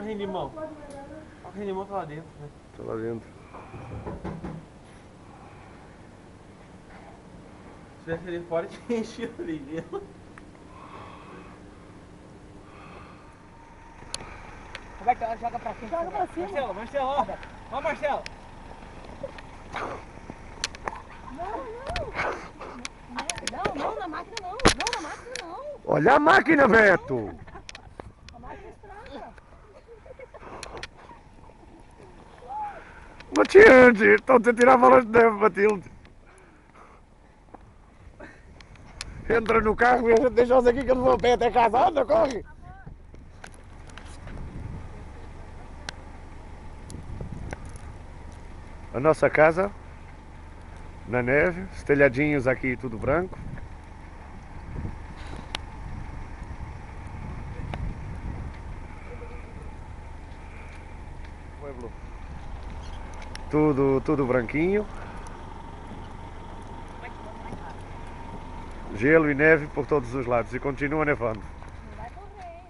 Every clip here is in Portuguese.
carrinho de mão. O carrinho de mão tá lá dentro, né? Tá lá dentro. Se tivesse ali fora, tinha enchido ali dentro. Roberto, joga pra cima. Joga pra cima. Marcelo, ó. Ó, Marcelo. Não, na máquina não. Não, na máquina não. Olha a máquina, Beto! A máquina estraga. Matilde, estão-te a tirar bolas de neve, Matilde. Entra no carro e a gente deixa-os aqui que eles vão a pé até casa. Anda, corre! A nossa casa, na neve, os telhadinhos aqui tudo branco. Tudo branquinho. Gelo e neve por todos os lados e continua nevando. Não vai correr.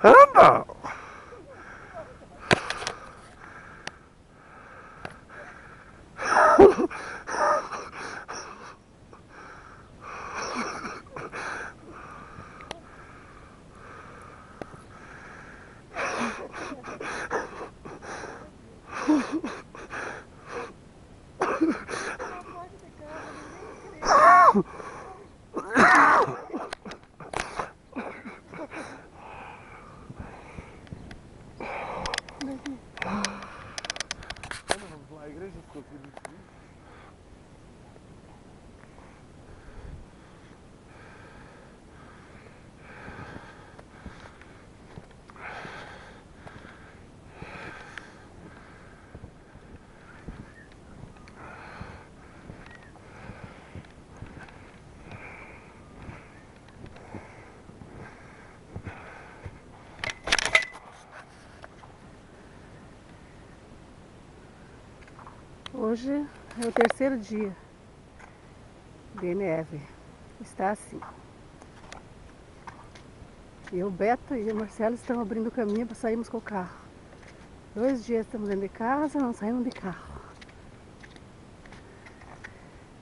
Anda! Vamos lá, a igreja ficou aqui muito feliz. Hoje é o terceiro dia de neve. Está assim. E o Beto e o Marcelo estão abrindo o caminho para sairmos com o carro. 2 dias estamos dentro de casa, não saímos de carro.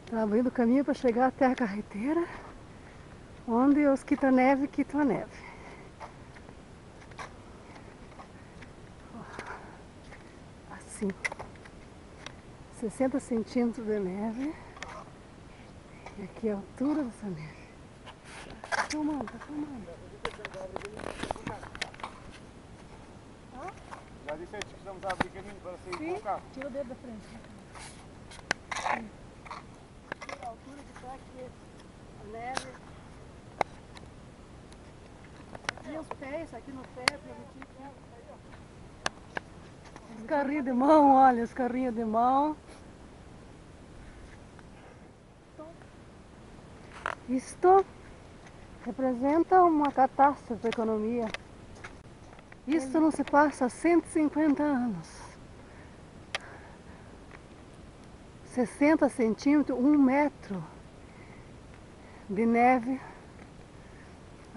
Estão abrindo o caminho para chegar até a carreteira, onde os quita-neve quitam a neve. Assim. 60 centímetros de neve. E aqui é a altura dessa neve. Tá filmando, tá filmando. Já disseste que estamos a abrir caminho para sair com o carro. Tira o dedo da frente. A altura que está aqui a neve. E os pés, aqui no pé, permitir. Os carrinhos de mão, olha, os carrinhos de mão. Isto representa uma catástrofe para a economia. Isso não se passa há 150 anos. 60 centímetros, 1 metro de neve.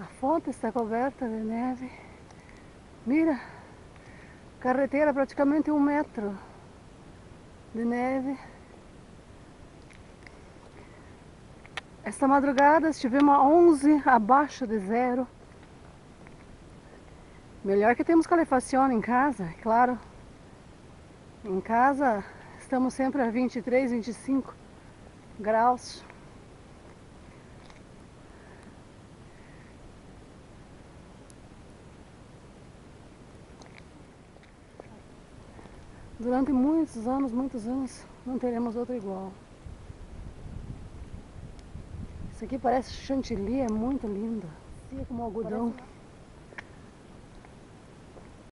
A fonte está coberta de neve. Mira, carreteira praticamente 1 metro de neve. Esta madrugada estivemos a 11 abaixo de zero. Melhor que temos calefação em casa, é claro. Em casa estamos sempre a 23, 25 graus. Durante muitos anos, não teremos outro igual. Isso aqui parece chantilly, é muito lindo. Assim como algodão.